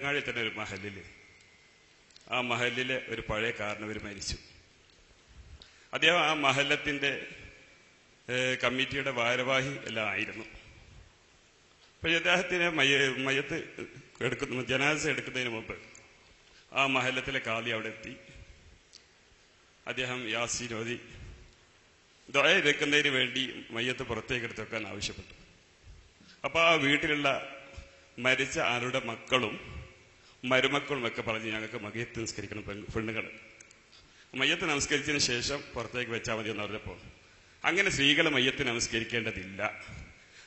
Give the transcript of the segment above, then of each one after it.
അങ്ങാടി തന്നെ ഒരു മഹലില്, ആ മഹലിലെ ഒരു പഴയ കാരണവർ മരിച്ചു. അദ്ദേഹം ആ മഹല്ലത്തിന്റെ കമ്മിറ്റിയുടെ ഭാരവാഹി എല്ലാം ആയിരുന്നു. അപ്പൊ അദ്ദേഹത്തിന് മയ്യത്ത് എടുക്കുന്ന ജനാസ എടുക്കുന്നതിന് മുമ്പ് ആ മഹല്ലത്തിലെ കാളി അവിടെ എത്തി. അദ്ദേഹം യാസീൻ ഓതി ദുആ വെക്കുന്നതിന് വേണ്ടി മയ്യത്ത് പുറത്തേക്ക് എടുത്ത് വെക്കാൻ ആവശ്യപ്പെട്ടു. അപ്പൊ ആ വീട്ടിലുള്ള മരിച്ച ആളുടെ മക്കളും മരുമക്കളും ഒക്കെ പറഞ്ഞ് ഞങ്ങൾക്ക് മയ്യത്ത് നമസ്കരിക്കണം, പെണ്ണുങ്ങൾ മയ്യത്ത് നമസ്കരിച്ചതിന് ശേഷം പുറത്തേക്ക് വെച്ചാൽ മതി എന്ന് പറഞ്ഞപ്പോൾ, അങ്ങനെ സ്ത്രീകൾ മയ്യത്ത് നമസ്കരിക്കേണ്ടതില്ല,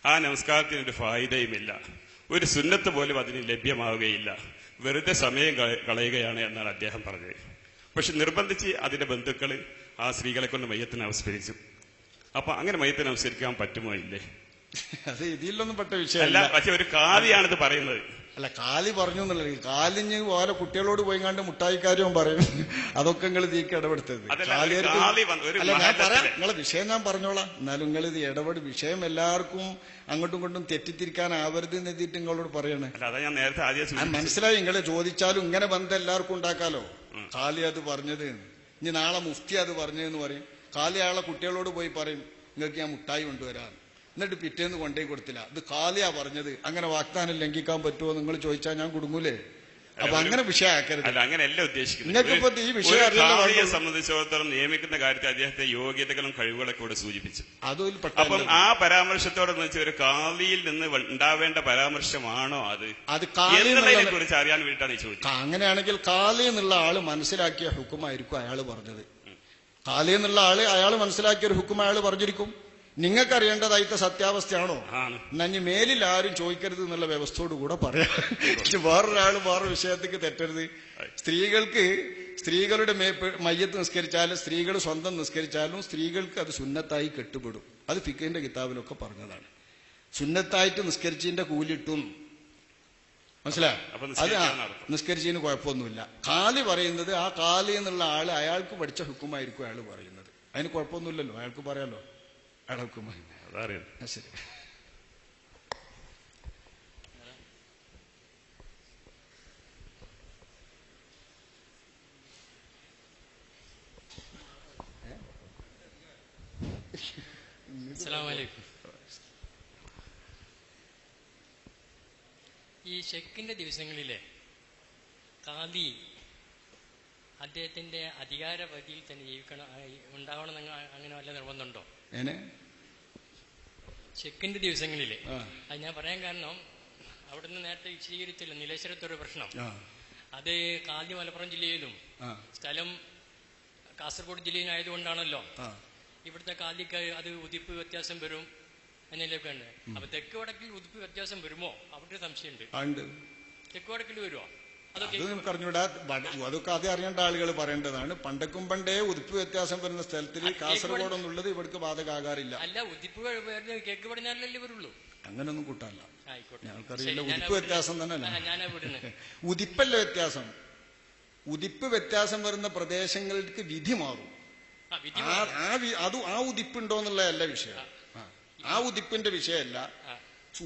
ആ നമസ്കാരത്തിനൊരു ഫായിദയുമില്ല, ഒരു സുന്നത്ത് പോലും അതിന് ലഭ്യമാവുകയില്ല, വെറുതെ സമയം കളയുകയാണ് എന്നാണ് അദ്ദേഹം പറഞ്ഞത്. പക്ഷെ നിർബന്ധിച്ച് അതിന്റെ ബന്ധുക്കൾ ആ സ്ത്രീകളെ കൊണ്ട് മയ്യത്ത് നമസ്കരിച്ചു. അപ്പൊ അങ്ങനെ മയ്യത്ത് നമസ്കരിക്കാൻ പറ്റുമോ ഇല്ലേ? അത് ഇതിലൊന്നും പെട്ട വിഷയമല്ല. പക്ഷെ ഒരു കാലിയാണിത് പറയുന്നത്. അല്ല, കാലി പറഞ്ഞു എന്നുള്ളത്, കാലിഞ്ഞ് ഓരോ കുട്ടികളോട് പോയി കണ്ട് മുട്ടായിക്കാരും പറയും, അതൊക്കെ നിങ്ങൾ ഇതിക്ക് ഇടപെടുത്തത്. അല്ല, ഞാൻ പറയാം, നിങ്ങളെ വിഷയം ഞാൻ പറഞ്ഞോളാം, എന്നാലും നിങ്ങൾ ഇത് വിഷയം എല്ലാവർക്കും അങ്ങോട്ടും ഇങ്ങോട്ടും തെറ്റിത്തിരിക്കാനാവരുത് എന്ന് എഴുതിയിട്ട് നിങ്ങളോട് പറയണേ. മനസ്സിലായി, നിങ്ങളെ ചോദിച്ചാലും ഇങ്ങനെ ബന്ധം എല്ലാവർക്കും ഉണ്ടാക്കാലോ. കാലി അത് പറഞ്ഞത്, ഇനി നാളെ മുഫ്തി അത് പറഞ്ഞതെന്ന് പറയും. കാലി അയാളെ കുട്ടികളോട് പോയി പറയും, നിങ്ങൾക്ക് ഞാൻ മുട്ടായി കൊണ്ടുവരാം, എന്നിട്ട് പിറ്റേന്ന് കൊണ്ടേ കൊടുത്തില്ല, ഇത് കാലിയാ പറഞ്ഞത്, അങ്ങനെ വാഗ്ദാനം ലംഘിക്കാൻ പറ്റുമോ നിങ്ങൾ ചോദിച്ചാൽ ഞാൻ കുടുങ്ങൂലേ? അപ്പൊ അങ്ങനെ വിഷയമാക്കരുത്. അങ്ങനെയല്ല ഉദ്ദേശിക്കുന്നത്. നിങ്ങൾക്കിപ്പോ ഈ വിഷയം സംബന്ധിച്ചിടത്തോളം നിയമിക്കുന്ന കാര്യത്തിൽ അദ്ദേഹത്തെ യോഗ്യതകളും കഴിവുകളൊക്കെ കൂടെ സൂചിപ്പിച്ചു. അതിൽ അപ്പം ആ പരാമർശത്തോടെ ഒരു കാലിയിൽ നിന്ന് ഉണ്ടാവേണ്ട പരാമർശമാണോ അത് എന്നതിനെ കുറിച്ച് അറിയാൻ വേണ്ടിയിട്ടാണ് ഈ ചോദ്യം. അങ്ങനെയാണെങ്കിൽ കാലി എന്നുള്ള ആള് മനസ്സിലാക്കിയ ഹുക്കുമായിരിക്കും അയാള് പറഞ്ഞത്. കാലി എന്നുള്ള ആള് അയാൾ മനസ്സിലാക്കിയ ഒരു ഹുക്കും അയാൾ പറഞ്ഞിരിക്കും. നിങ്ങൾക്കറിയേണ്ടതായിട്ട് സത്യാവസ്ഥയാണോ? നഞ്ഞ് മേലിൽ ആരും ചോദിക്കരുത് എന്നുള്ള വ്യവസ്ഥയോട് കൂടെ പറയാം. വേറൊരാൾ വേറൊരു വിഷയത്തേക്ക് തെറ്റരുത്. സ്ത്രീകളുടെ മയ്യത്ത് നിസ്കരിച്ചാലും സ്ത്രീകൾ സ്വന്തം നിസ്കരിച്ചാലും സ്ത്രീകൾക്ക് അത് സുന്നത്തായി കെട്ടുപെടും. അത് ഫിഖിന്റെ കിതാബിലൊക്കെ പറഞ്ഞതാണ്. സുന്നത്തായിട്ട് നിസ്കരിച്ചതിന്റെ കൂലിട്ടും മനസ്സിലായോ? അത് നിസ്കരിച്ചതിന് കുഴപ്പമൊന്നുമില്ല. കാലി പറയുന്നത്, ആ കാലി എന്നുള്ള ആള് അയാൾക്ക് പഠിച്ച ഹുക്കുമായിരിക്കും അയാൾ പറയുന്നത്. അതിന് കുഴപ്പമൊന്നുമില്ലല്ലോ, അയാൾക്ക് പറയാലോ. ശരി. ഈ ഷെക്കിന്റെ ദിവസങ്ങളിലെ കാദി അദ്ദേഹത്തിന്റെ അധികാര പരിധിയിൽ തന്നെ ജീവിക്കണം, ഉണ്ടാവണം, അങ്ങനെ വല്ല നിർബന്ധമുണ്ടോ? ഷെക്കിന്റെ ദിവസങ്ങളിലെ അത് ഞാൻ പറയാൻ കാരണം, അവിടുന്ന് നേരത്തെ വിശദീകരിച്ചല്ലോ നീലേശ്വരത്തൊരു പ്രശ്നം. അത് കാദി മലപ്പുറം ജില്ലയിലും സ്ഥലം കാസർഗോഡ് ജില്ലയിലായതുകൊണ്ടാണല്ലോ ഇവിടുത്തെ കാദിക്ക് അത് ഉദിപ്പ് വ്യത്യാസം വരും എന്നതിലൊക്കെ ഉണ്ട്. അപ്പൊ തെക്ക് വടക്കിൽ ഉദിപ്പ് വ്യത്യാസം വരുമോ? അവിടെ സംശയമുണ്ട്. തെക്ക് വടക്കിൽ വരുമോ? അത് നമുക്ക് അറിഞ്ഞൂടാ. അതൊക്കെ അത് അറിയേണ്ട ആളുകൾ പറയേണ്ടതാണ്. പണ്ടക്കും പണ്ടേ ഉദിപ്പ് വ്യത്യാസം വരുന്ന സ്ഥലത്തിൽ കാസർഗോഡ് എന്നുള്ളത് ഇവിടേക്ക് ബാധകാകാറില്ല. അല്ല, ഉദിപ്പ് കേക്ക് പടിഞ്ഞാറല്ലേ വരുള്ളൂ, അങ്ങനൊന്നും കൂട്ടാല്ല. ഞങ്ങൾക്കറിയില്ല, ഉദിപ്പ് വ്യത്യാസം തന്നെ അല്ല, ഉദിപ്പല്ല വ്യത്യാസം. ഉദിപ്പ് വ്യത്യാസം വരുന്ന പ്രദേശങ്ങൾക്ക് വിധി മാറും. ആ ഉദിപ്പുണ്ടോ എന്നുള്ളതല്ല വിഷയം. ആ ഉദിപ്പിന്റെ വിഷയമല്ല.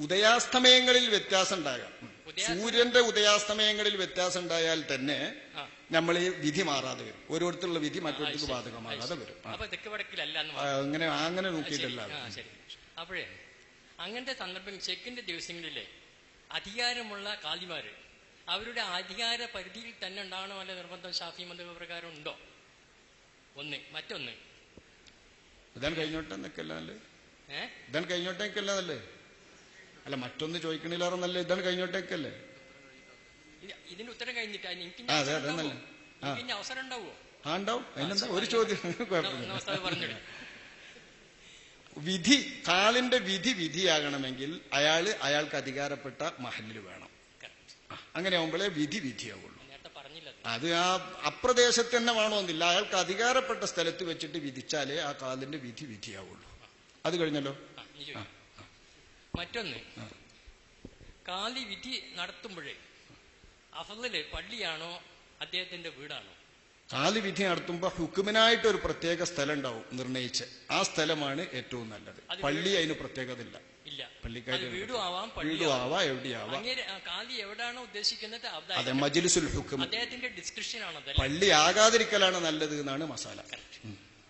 ഉദയാസ്തമയങ്ങളിൽ വ്യത്യാസം ഉണ്ടാകാം. സൂര്യന്റെ ഉദയാസ്തമയങ്ങളിൽ വ്യത്യാസം ഉണ്ടായാൽ തന്നെ നമ്മൾ ഈ വിധി മാറാതെ വരും. ഓരോരുത്തരുള്ള വിധി മറ്റൊരുത്തർക്ക് ബാധകമാകാതെ വരും. അങ്ങനെ നോക്കിയിട്ടല്ല. അപ്പോഴേ അങ്ങനത്തെ സന്ദർഭം ചെക്കിന്റെ ദിവസങ്ങളിലെ അധികാരമുള്ള കാദിമാര് അവരുടെ അധികാര പരിധിയിൽ തന്നെ ഉണ്ടാകണോ അല്ല നിർബന്ധം ഷാഫി മദ്ഹബ് പ്രകാരം ഉണ്ടോ? ഒന്ന്. മറ്റൊന്ന്, ഇതാണ് കഴിഞ്ഞോട്ടേക്കല്ലേ അല്ല, മറ്റൊന്ന് ചോദിക്കണില്ലാറ നല്ല ഇതാണ് കഴിഞ്ഞോട്ടേക്കല്ലേ? ഇതിന്റെ ഉത്തരം കഴിഞ്ഞിട്ട് അവസരം ഉണ്ടാവുമോ? ഉണ്ടാവും. അതിനെന്താ ഒരു ചോദ്യം, കുഴപ്പമില്ല. വിധി, കാലിന്റെ വിധിയാകണമെങ്കിൽ അയാൾക്ക് അധികാരപ്പെട്ട മഹലിൽ വേണം. അങ്ങനെ ആവുമ്പോഴേ വിധിയാവുള്ളൂ. അത് ആ അപ്രദേശത്ത് തന്നെ വേണമെന്നില്ല. അയാൾക്ക് അധികാരപ്പെട്ട സ്ഥലത്ത് വെച്ചിട്ട് വിധിച്ചാലേ ആ കാലിന്റെ വിധിയാവുള്ളൂ. അത് കഴിഞ്ഞല്ലോ. മറ്റൊന്ന്, കാലി വിധി നടത്തുമ്പോഴേ അഫ്ളല് പള്ളിയാണോ അദ്ദേഹത്തിന്റെ വീടാണോ? കാലി വിധി നടത്തുമ്പോ ഹുക്കുമിനായിട്ട് ഒരു പ്രത്യേക സ്ഥലം ഉണ്ടാവും നിർണയിച്ച്. ആ സ്ഥലമാണ് ഏറ്റവും നല്ലത്. പള്ളി അതിന് പ്രത്യേകത ഇല്ല. വീടും ആവാം, വീടും ആവാം, എവിടെയാവാം. കാലി എവിടെയാണോ ഉദ്ദേശിക്കുന്നത് അതെ, മജ്ലിസുൽ ഹുക്ം. അദ്ദേഹത്തിന്റെ ഡിസ്ക്രിപ്ഷൻ ആണ്. പള്ളി ആകാതിരിക്കലാണ് നല്ലത് എന്നാണ് മസാല.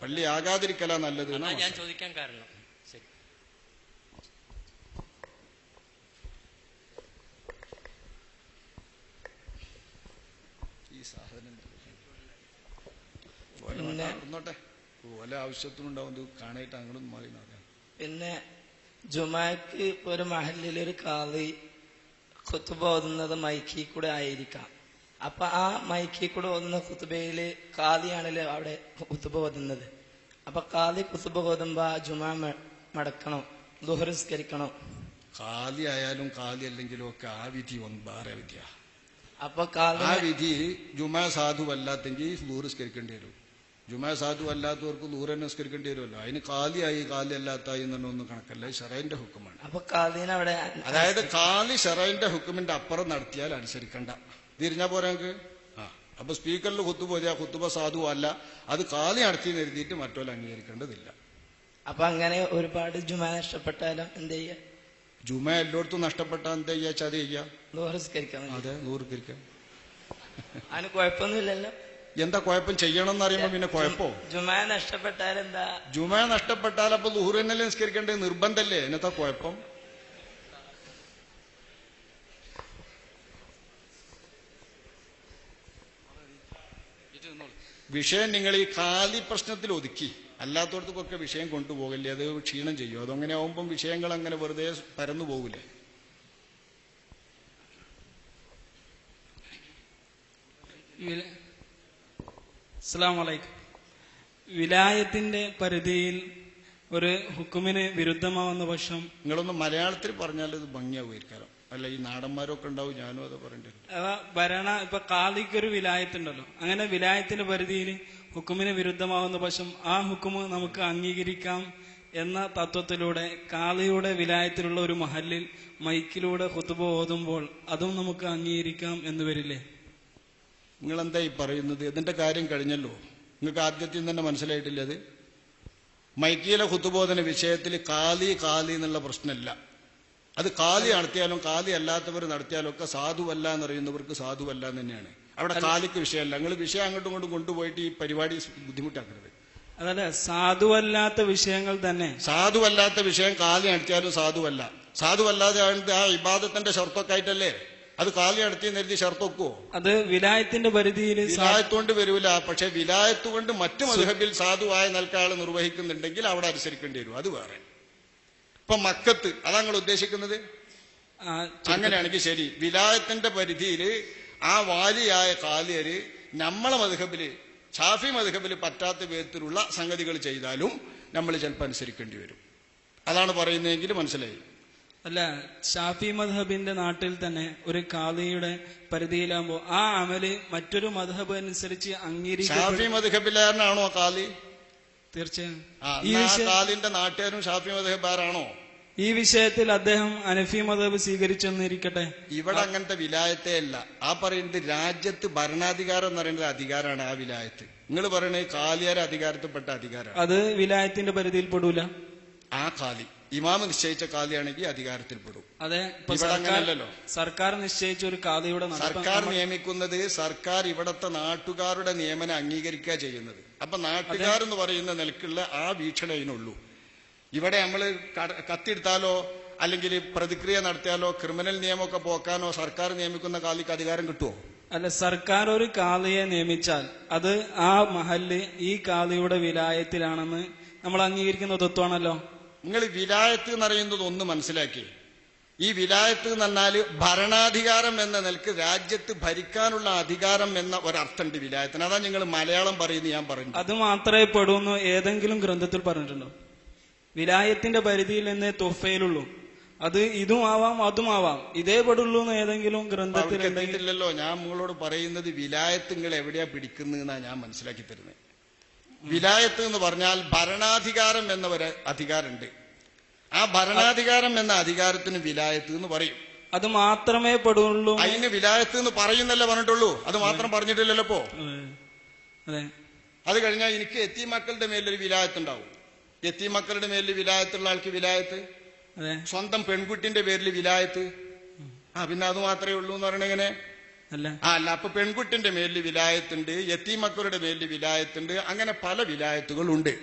പള്ളി ആകാതിരിക്കലാണ് നല്ലത് എന്നാണ് ഞാൻ ചോദിക്കാൻ കാരണം. ശരി, ഈ സാധനം ോട്ടെ ഓല ആവശ്യത്തിനുണ്ടാവും, കാണായിട്ട് അങ്ങോട്ടൊന്നും മാറി നോക്കാം. പിന്നെ ജുമാക്ക് ഇപ്പൊ ഒരു മഹല്ലിലൊരു കാളി ഖുത്ബ ഓതുന്നത് മൈക്കിൽ കൂടെ ആയിരിക്കാം. അപ്പൊ ആ മൈക്കിൽ കൂടെ ഓതുന്ന ഖുത്ബയില് കാളിയാണല്ലോ അവിടെ ഖുത്ബ ഓതുന്നത്. അപ്പൊ കാളി ഖുത്ബ ഓതുമ്പോ ജുമാ മടക്കണം, ദുഹർ നിസ്കരിക്കണം. കാലി ആയാലും കാലി അല്ലെങ്കിലും ഒക്കെ ആ വിധി വേറെ വിധിയാ. അപ്പൊ ആ വിധി ജുമാ സാധുവല്ലാത്തെങ്കിൽ ലൂർ നിസ്കരിക്കേണ്ടി വരും. ജുമാ സാധു അല്ലാത്തവർക്ക് ലൂർ തന്നെ നിസ്കരിക്കേണ്ടി വരുമല്ലോ. അതിന് കാലിയായി കാലി അല്ലാത്തായി എന്നൊന്നും കണക്കല്ല, ഷറൈന്റെ ഹുക്കുമാണ്. അപ്പൊ കാലിന് അവിടെ, അതായത് കാലി ഷറൈന്റെ ഹുക്കുമിന്റെ അപ്പുറം നടത്തിയാൽ അനുസരിക്കണ്ട, തിരിഞ്ഞാ പോരാ നമുക്ക്. അപ്പൊ സ്പീക്കറിൽ കുത്തുബ പോയാ കുത്തുബ സാധു അല്ല, അത് കാലി നടത്തി എഴുതിയിട്ട് മറ്റോലെ അംഗീകരിക്കേണ്ടതില്ല. അപ്പൊ അങ്ങനെ ഒരുപാട് ജുമാ നഷ്ടപ്പെട്ടാലും എന്ത് ചെയ്യാ? ജുമ എല്ലായിടത്തും നഷ്ടപ്പെട്ടാൽ എന്താ ചെയ്യാ? ചതി ചെയ്യാ, നൂറുസ്കരിക്കാം. അതെ, നൂറുക്കരിക്കാം. അതിന് കുഴപ്പമൊന്നുമില്ലല്ലോ. എന്താ കുഴപ്പം? ചെയ്യണം എന്ന് അറിയുമ്പോ പിന്നെ കുഴപ്പമോ? ജുമാ നഷ്ടപ്പെട്ടാൽ എന്താ? ജുമാ നഷ്ടപ്പെട്ടാൽ അപ്പൊ ളുഹുർ തന്നെയല്ലേ നിസ്കരിക്കേണ്ടത്, നിർബന്ധല്ലേ? എന്നത്തെ കുഴപ്പം? വിഷയം നിങ്ങൾ ഈ കാലി പ്രശ്നത്തിൽ ഒതുക്കി, അല്ലാത്തടത്തൊക്കെ വിഷയം കൊണ്ടുപോകല്ലേ, അത് ക്ഷീണം ചെയ്യും. അതങ്ങനെ ആവുമ്പം വിഷയങ്ങൾ അങ്ങനെ വെറുതെ പരന്നു പോകില്ലേ. അസ്സലാമു അലൈക്കും. വിലായത്തിന്റെ പരിധിയിൽ ഒരു ഹുക്കുമിന് വിരുദ്ധമാവുന്ന പക്ഷം, നിങ്ങളൊന്ന് മലയാളത്തിൽ പറഞ്ഞാൽ ഇത് ഭംഗിയാവുമായിരിക്കാം. അല്ല, ഈ നാടന്മാരൊക്കെ ഉണ്ടാവും, ഞാനും അത് പറയേണ്ടി വരും. ഇപ്പൊ കാലിക്കൊരു വിലായത്തുണ്ടല്ലോ, അങ്ങനെ വിലായത്തിന്റെ പരിധിയിൽ ഹുക്കുമിന് വിരുദ്ധമാവുന്ന പക്ഷം ആ ഹുക്കുമ് നമുക്ക് അംഗീകരിക്കാം എന്ന തത്വത്തിലൂടെ കാളിയുടെ വിലായത്തിലുള്ള ഒരു മഹല്ലിൽ മൈക്കിലൂടെ ഖുതുബ ഓതുമ്പോൾ അതും നമുക്ക് അംഗീകരിക്കാം എന്ന് വരില്ലേ? നിങ്ങളെന്താ ഈ പറയുന്നത്? ഇതിന്റെ കാര്യം കഴിഞ്ഞല്ലോ. നിങ്ങൾക്ക് ആദ്യത്തിൽ തന്നെ മനസ്സിലായിട്ടില്ല. അത് മൈക്കിയിലെ ഖുതുബോധന വിഷയത്തിൽ കാലി എന്നുള്ള പ്രശ്നമല്ല. അത് കാലി നടത്തിയാലും കാലി അല്ലാത്തവർ നടത്തിയാലും ഒക്കെ സാധുവല്ല എന്നറിയുന്നവർക്ക് സാധുവല്ല എന്ന് തന്നെയാണ്. അവിടെ കാലിക്ക് വിഷയമല്ല. നിങ്ങൾ വിഷയം അങ്ങോട്ടും ഇങ്ങോട്ടും കൊണ്ടുപോയിട്ട് ഈ പരിപാടി ബുദ്ധിമുട്ടാക്കരുത്. അതല്ല, സാധുവല്ലാത്ത വിഷയങ്ങൾ തന്നെ. സാധുവല്ലാത്ത വിഷയം കാലി നടത്തിയാലും സാധുവല്ല. സാധുവല്ലാതെ ആ ഇബാദത്തിന്റെ ഷർത്തൊക്കെ ആയിട്ടല്ലേ അത് കാലി നടത്തി എഴുതി ഷർത്തൊക്കുവോ? അത് വിലായത്തിന്റെ പരിധിയിൽ വിലായത്തുകൊണ്ട് വരൂല. പക്ഷെ വിലായത്ത് കൊണ്ട് മറ്റു മദ്ഹബിൽ സാധുവായ നൽകാൾ നിർവഹിക്കുന്നുണ്ടെങ്കിൽ അവിടെ അനുസരിക്കേണ്ടി വരും. അത് വേറെ. ഇപ്പൊ മക്കത്ത് അതാ നിങ്ങൾ ഉദ്ദേശിക്കുന്നത്? അങ്ങനെയാണെങ്കിൽ ശരി. വിലായത്തിന്റെ പരിധിയിൽ ആ വാലിയായ കാലിയര് നമ്മളെ മദ്ഹബില് ഷാഫി മദ്ഹബില് പറ്റാത്ത വിധത്തിലുള്ള സംഗതികൾ ചെയ്താലും നമ്മൾ ചിലപ്പോൾ അനുസരിക്കേണ്ടി വരും. അതാണ് പറയുന്നതെങ്കിൽ മനസ്സിലായി. അല്ല, ഷാഫി മദ്ഹബിന്റെ നാട്ടിൽ തന്നെ ഒരു കാളിയുടെ പരിധിയിലാകുമ്പോ ആ അമല് മറ്റൊരു മദ്ഹബ് അനുസരിച്ച് അംഗീകരിക്കും. ഷാഫി മദ്ഹബിലാരനാണോ കാളി? തീർച്ചയായും. ഈ കാലിന്റെ നാട്ടുകാരും ഷാഫി മദ്ഹബാരാണോ? ഈ വിഷയത്തിൽ അദ്ദേഹം അനഫി മദ്ഹബ് സ്വീകരിച്ചെന്നിരിക്കട്ടെ. ഇവിടെ അങ്ങനത്തെ വിലായത്തെ അല്ല. ആ പറയുന്നത് രാജ്യത്ത് ഭരണാധികാരം എന്ന് പറയുന്നത് അധികാരമാണ്. ആ വിലായത്ത് നിങ്ങൾ പറയുന്നത് കാലിയാരെ അധികാരത്തിൽപ്പെട്ട അധികാരമാണ്. അത് വിലായത്തിന്റെ പരിധിയിൽ പെടൂല. ആ കാലി ഇമാമ് നിശ്ചയിച്ച കാലിയാണെങ്കിൽ അധികാരത്തിൽ പെടും. അതെ, ഇവിടെ അങ്ങനെയല്ലോ. സർക്കാർ നിശ്ചയിച്ച ഒരു കാലിയുടെ സർക്കാർ നിയമിക്കുന്നത് സർക്കാർ ഇവിടത്തെ നാട്ടുകാരുടെ നിയമനം അംഗീകരിക്കുക ചെയ്യുന്നത്. അപ്പൊ നാട്ടുകാരെന്ന് പറയുന്ന നിലക്കുള്ള ആ വീക്ഷണ ഇതിനുള്ളൂ. ഇവിടെ നമ്മൾ കത്തിയെടുത്താലോ അല്ലെങ്കിൽ പ്രതിക്രിയ നടത്തിയാലോ ക്രിമിനൽ നിയമമൊക്കെ പോക്കാനോ സർക്കാർ നിയമിക്കുന്ന കാലിക്ക് അധികാരം കിട്ടുമോ? അല്ല, സർക്കാർ ഒരു കാളിയെ നിയമിച്ചാൽ അത് ആ മഹല്ല് ഈ കാളിയുടെ വിലായത്തിലാണെന്ന് നമ്മൾ അംഗീകരിക്കുന്ന തത്വമാണല്ലോ. നിങ്ങൾ വിലായത്ത് എന്ന് പറയുന്നത് ഒന്ന് മനസ്സിലാക്കി. ഈ വിലായത്ത് എന്ന് പറഞ്ഞാല് ഭരണാധികാരം എന്ന നിലക്ക് രാജ്യത്ത് ഭരിക്കാനുള്ള അധികാരം എന്ന ഒരർത്ഥമുണ്ട് വിലായത്തിന്. അതാ നിങ്ങൾ മലയാളം പറയുന്നത്. ഞാൻ പറഞ്ഞു അത് മാത്രമേ പെടുന്നു ഏതെങ്കിലും ഗ്രന്ഥത്തിൽ പറഞ്ഞിട്ടുണ്ടോ? വിലായത്തിന്റെ പരിധിയിൽ എന്നേ തൊഫയിലുള്ളൂ. അത് ഇതും ആവാം അതും ആവാം, ഇതേ പെടുള്ളൂ എന്ന് ഏതെങ്കിലും ഗ്രന്ഥത്തിൽ എത്തിയിട്ടില്ലല്ലോ. ഞാൻ നിങ്ങളോട് പറയുന്നത് വിലായത്ത് നിങ്ങൾ എവിടെയാ പിടിക്കുന്നതെന്നാ ഞാൻ മനസ്സിലാക്കി തരുന്നത്. വിലായത്ത് എന്ന് പറഞ്ഞാൽ ഭരണാധികാരം എന്ന ഒരു അധികാരമുണ്ട്. ആ ഭരണാധികാരം എന്ന അധികാരത്തിന് വിലായത്ത് എന്ന് പറയും. അത് മാത്രമേ പെടുള്ളൂ. അതിന് വിലായത്ത് എന്ന് പറയുന്നല്ലേ പറഞ്ഞിട്ടുള്ളൂ. അത് മാത്രം പറഞ്ഞിട്ടില്ലല്ലോ ഇപ്പോ. അത് കഴിഞ്ഞാൽ എനിക്ക് എത്തീം മക്കളുടെ മേലൊരു വിലായത്ത് ഉണ്ടാവും. എത്തീം മക്കളുടെ മേലിൽ വിലായത്തുള്ള ആൾക്ക് വിലായത്ത് സ്വന്തം പെൺകുട്ടിന്റെ പേരിൽ വിലായത്ത്. പിന്നെ അത് മാത്രമേ ഉള്ളൂ എന്ന് പറയണ എങ്ങനെ? അല്ല, അപ്പൊ പെൺകുട്ടിന്റെ മേലിൽ വിലായത്തുണ്ട്, യത്തീമക്കളുടെ മേലിൽ വിലായത്തുണ്ട്, അങ്ങനെ പല വിലായത്തുകളുണ്ട്.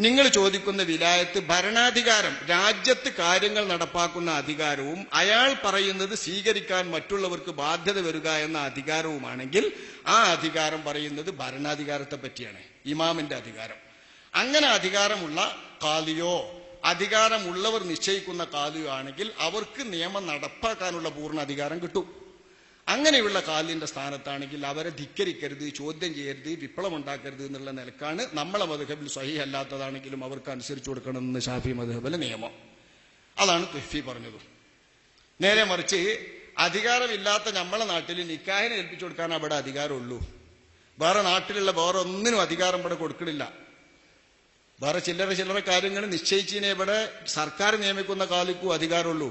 നിങ്ങൾ ചോദിക്കുന്ന വിലായത്ത് ഭരണാധികാരം, രാജ്യത്ത് കാര്യങ്ങൾ നടപ്പാക്കുന്ന അധികാരവും അയാൾ പറയുന്നത് സ്വീകരിക്കാൻ മറ്റുള്ളവർക്ക് ബാധ്യത വരിക എന്ന അധികാരവുമാണെങ്കിൽ ആ അധികാരം പറയുന്നത് ഭരണാധികാരത്തെ പറ്റിയാണ്, ഇമാമിന്റെ അധികാരം. അങ്ങനെ അധികാരമുള്ള ഖാദിയോ അധികാരമുള്ളവർ നിശ്ചയിക്കുന്ന ഖാദിയോ ആണെങ്കിൽ അവർക്ക് നിയമം നടപ്പാക്കാനുള്ള പൂർണ്ണ അധികാരം കിട്ടും. അങ്ങനെയുള്ള ഖാദിന്റെ സ്ഥാനത്താണെങ്കിൽ അവരെ ധിക്കരിക്കരുത്, ചോദ്യം ചെയ്യരുത്, വിപ്ലവം ഉണ്ടാക്കരുത് എന്നുള്ള നിലക്കാണ് നമ്മളെ മദ്ഹബിൽ സ്വഹീഹ് അല്ലാത്തതാണെങ്കിലും അവർക്ക് അനുസരിച്ചു കൊടുക്കണമെന്ന് ഷാഫി മദ്ഹബിലെ നിയമം. അതാണ് തുഹ്ഫി പറഞ്ഞത്. നേരെ മറിച്ച് അധികാരമില്ലാത്ത നമ്മളെ നാട്ടിൽ നിക്കാഹിനെ ഏൽപ്പിച്ചു കൊടുക്കാൻ അവിടെ അധികാരമുള്ളൂ. വേറെ നാട്ടിലുള്ള വേറെ ഒന്നിനും അധികാരം ഇവിടെ കൊടുക്കണില്ല. വേറെ ചില്ലറ കാര്യങ്ങൾ നിശ്ചയിച്ചതിനെ ഇവിടെ സർക്കാർ നിയമിക്കുന്ന ഖാദിക്കും അധികാരമുള്ളൂ.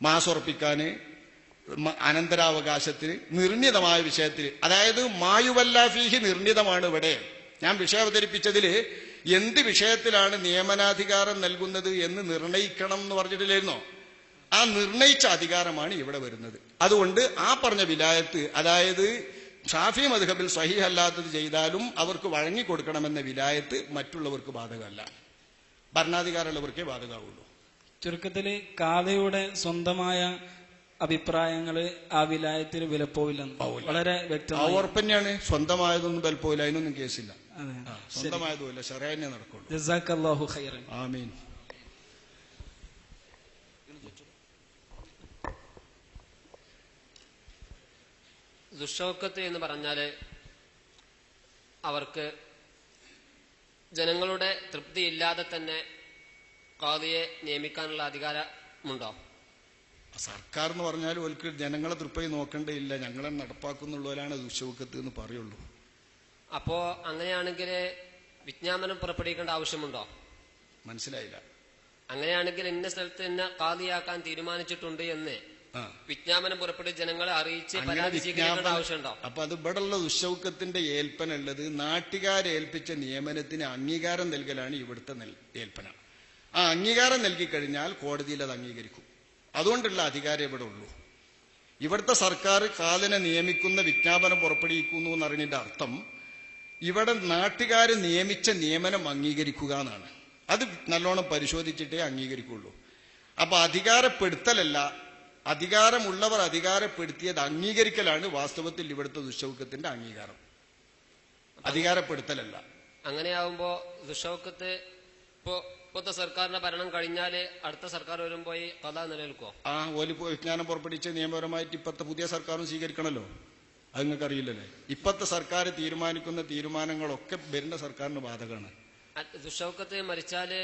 മാസുറപ്പിക്കാന്, അനന്തരാവകാശത്തിന്, നിർണിതമായ വിഷയത്തിൽ, അതായത് മായുവല്ലാഫീഹി നിർണിതമാണ് ഇവിടെ. ഞാൻ വിഷയം അവതരിപ്പിച്ചതില് എന്ത് വിഷയത്തിലാണ് നിയമനാധികാരം നൽകുന്നത് എന്ന് നിർണയിക്കണം എന്ന് പറഞ്ഞിട്ടില്ലായിരുന്നോ? ആ നിർണയിച്ച അധികാരമാണ് ഇവിടെ വരുന്നത്. അതുകൊണ്ട് ആ പറഞ്ഞ വിലായത്ത്, അതായത് ഷാഫി മദ്ഹബിൽ സ്വഹീഹ് അല്ലാത്തത് ചെയ്താലും അവർക്ക് വഴങ്ങിക്കൊടുക്കണമെന്ന വിലായത്ത് മറ്റുള്ളവർക്ക് ബാധകമല്ല, ഭരണാധികാരമുള്ളവർക്കേ ബാധകമാവുള്ളൂ. ചുരുക്കത്തില് ഖാദിയുടെ സ്വന്തമായ അഭിപ്രായങ്ങള് ആ വിലായത്തിന് വിലപ്പോവില്ലെന്ന് വളരെ വ്യക്തമായി ഉറപ്പന്നെയാണ്. സ്വന്തമായതൊന്നും വിലപ്പോവില്ല, അതിനൊന്നും കേസില്ല. സ്വന്തമായതുമില്ല, ശറഅന്നെ നടക്കുള്ളൂ. ജസാക്കല്ലാഹു ഖൈറൻ. ആമീൻ. ദുഷൗക്കത്ത് എന്ന് പറഞ്ഞാല് അവർക്ക് ജനങ്ങളുടെ തൃപ്തിയില്ലാതെ തന്നെ ഖാദിയെ നിയമിക്കാനുള്ള അധികാരമുണ്ടോ? സർക്കാർ എന്ന് പറഞ്ഞാൽ ഒരിക്കൽ ജനങ്ങളെ തൃപ്തി നോക്കേണ്ടതില്ല, ഞങ്ങളെ നടപ്പാക്കുന്നുള്ളവരാണ് ദുഷൗക്കത്ത് എന്ന് പറയുള്ളൂ. അപ്പോ അങ്ങനെയാണെങ്കിൽ വിജ്ഞാപനം പുറപ്പെടുവിക്കേണ്ട ആവശ്യമുണ്ടോ? മനസ്സിലായില്ല. അങ്ങനെയാണെങ്കിൽ ഇന്ന സ്ഥലത്ത് ഇന്ന ഖാദിയാക്കാൻ തീരുമാനിച്ചിട്ടുണ്ട് എന്ന് വിജ്ഞാപനം പുറപ്പെടുത്തി ജനങ്ങളെ അറിയിച്ച് പരാതി സ്വീകരിക്കേണ്ട ആവശ്യമുണ്ടോ? അപ്പൊ അത് ഇവിടെയുള്ള ദുഷൗക്കത്തിന്റെ ഏൽപ്പനുള്ളത് നാട്ടുകാരെ ഏൽപ്പിച്ച നിയമനത്തിന് അംഗീകാരം നൽകലാണ് ഇവിടുത്തെ ഏൽപ്പന. ആ അംഗീകാരം നൽകിക്കഴിഞ്ഞാൽ കോടതിയിൽ അത് അംഗീകരിക്കും. അതുകൊണ്ടുള്ള അധികാരം ഇവിടെ ഉള്ളൂ. ഇവിടുത്തെ സർക്കാർ ഖാദിനെ നിയമിക്കുന്ന വിജ്ഞാപനം പുറപ്പെടുവിക്കുന്നു എന്നറിഞ്ഞതിന്റെ അർത്ഥം ഇവിടെ നാട്ടുകാര് നിയമിച്ച നിയമനം അംഗീകരിക്കുക എന്നാണ്. അത് നല്ലോണം പരിശോധിച്ചിട്ടേ അംഗീകരിക്കുള്ളൂ. അപ്പൊ അധികാരപ്പെടുത്തലല്ല, അധികാരമുള്ളവർ അധികാരപ്പെടുത്തിയത് അംഗീകരിക്കലാണ് വാസ്തവത്തിൽ ഇവിടുത്തെ ദുഷൗക്കത്തിന്റെ അംഗീകാരം, അധികാരപ്പെടുത്തലല്ല. അങ്ങനെയാവുമ്പോ ദുഷൗക്കത്ത് ഇപ്പോഴത്തെ സർക്കാരിന്റെ ഭരണം കഴിഞ്ഞാല് അടുത്ത സർക്കാർ വരുമ്പോ ഈ കഥ നിലനിൽക്കോ? ഓല് വിജ്ഞാനം പുറപ്പെടുവിച്ച നിയമപരമായിട്ട് ഇപ്പത്തെ പുതിയ സർക്കാരും സ്വീകരിക്കണല്ലോ. അത് നിങ്ങൾക്ക് അറിയില്ലല്ലേ? ഇപ്പത്തെ സർക്കാർ തീരുമാനിക്കുന്ന തീരുമാനങ്ങളൊക്കെ വരുന്ന സർക്കാരിന് ബാധകമാണ്. ദുഷൗക്കത്ത് മരിച്ചാല്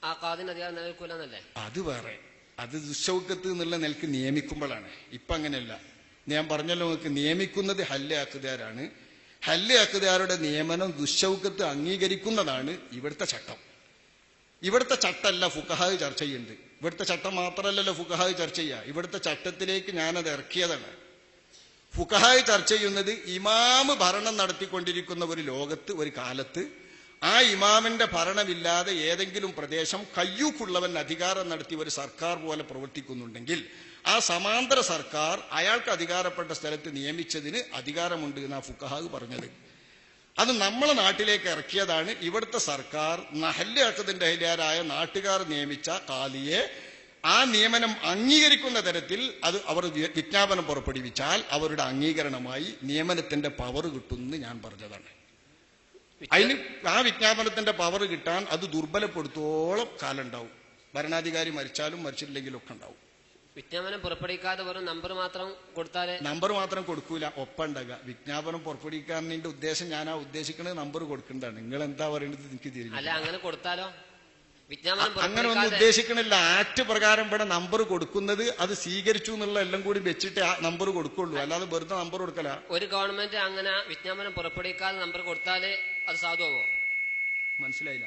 ആ ഖാദിന് അധികാരം നിലനിൽക്കൂലെന്നല്ലേ? അത് വേറെ, അത് ദുഷൗക്കത്ത് എന്നുള്ള നിലക്ക് നിയമിക്കുമ്പോഴാണ്. ഇപ്പൊ അങ്ങനെയല്ല. ഞാൻ പറഞ്ഞല്ലോ, നിങ്ങൾക്ക് നിയമിക്കുന്നത് ഹല്ല് അഖ്തിയാരാണ്. ഹല്ല് അഖ്തിയാരുടെ നിയമനം ദുഷൗക്കത്ത് അംഗീകരിക്കുന്നതാണ് ഇവിടുത്തെ ചട്ടം. ഇവിടുത്തെ ചട്ടമല്ല ഫുഖഹാവ് ചർച്ച ചെയ്യുന്നത്. ഇവിടുത്തെ ചട്ടം മാത്രമല്ലല്ലോ ഫുഖഹാവ് ചർച്ച ചെയ്യുക. ഇവിടുത്തെ ചട്ടത്തിലേക്ക് ഞാനത് ഇറക്കിയതാണ്. ഫുഖഹാവ് ചർച്ച ചെയ്യുന്നത് ഇമാമ് ഭരണം നടത്തിക്കൊണ്ടിരിക്കുന്ന ഒരു ലോകത്ത്, ഒരു കാലത്ത് ആ ഇമാമിന്റെ ഭരണമില്ലാതെ ഏതെങ്കിലും പ്രദേശം കയ്യൂക്കുള്ളവൻ അധികാരം നടത്തി ഒരു സർക്കാർ പോലെ പ്രവർത്തിക്കുന്നുണ്ടെങ്കിൽ ആ സമാന്തര സർക്കാർ അയാൾക്ക് അധികാരപ്പെട്ട സ്ഥലത്ത് നിയമിച്ചതിന് അധികാരമുണ്ട് എന്നാ ഫുഖഹാവ് പറഞ്ഞത്. അത് നമ്മളെ നാട്ടിലേക്ക് ഇറക്കിയതാണ്. ഇവിടുത്തെ സർക്കാർ ഹല്ല് അഖ്തിന്റെ അഹ്ലിയാരായ നാട്ടുകാർ നിയമിച്ച ഖാദിയെ ആ നിയമനം അംഗീകരിക്കുന്ന തരത്തിൽ അത് അവർ വിജ്ഞാപനം പുറപ്പെടുവിച്ചാൽ അവരുടെ അംഗീകരണമായി നിയമനത്തിന്റെ പവർ കിട്ടുമെന്ന് ഞാൻ പറഞ്ഞതാണ്. അതിന് ആ വിജ്ഞാപനത്തിന്റെ പവർ കിട്ടാൻ അത് ദുർബലപ്പെടുത്തോളം കാലം ഉണ്ടാവും. ഭരണാധികാരി മരിച്ചാലും മരിച്ചിട്ടില്ലെങ്കിലും ഒക്കെ ഉണ്ടാവും. വിജ്ഞാപനം പുറപ്പെടുവിക്കാതെ വെറും നമ്പർ മാത്രം കൊടുത്താലേ? നമ്പർ മാത്രം കൊടുക്കൂല, ഒപ്പം ഉണ്ടാകുക. വിജ്ഞാപനം പുറപ്പെടുവിക്കാറിന്റെ ഉദ്ദേശം ഞാൻ ആ ഉദ്ദേശിക്കുന്നത് നമ്പർ കൊടുക്കേണ്ടതാണ്. നിങ്ങൾ എന്താ പറയുന്നത് എനിക്ക് തിരിഞ്ഞു. അല്ല, അങ്ങനെ കൊടുത്താലോ? അങ്ങനെ ഒന്നും ഉദ്ദേശിക്കണില്ല. ആക്ട് പ്രകാരം ഇവിടെ നമ്പർ കൊടുക്കുന്നത് അത് സ്വീകരിച്ചു എന്നുള്ള എല്ലാം കൂടി വെച്ചിട്ട് ആ നമ്പർ കൊടുക്കുള്ളൂ, അല്ലാതെ വെറുതെ നമ്പർ കൊടുക്കല. ഒരു ഗവൺമെന്റ് അങ്ങനെ വിജ്ഞാപനം പുറപ്പെടുവിക്കാതെ നമ്പർ കൊടുത്താലേ അത് സാധുവോ? മനസ്സിലായില്ല.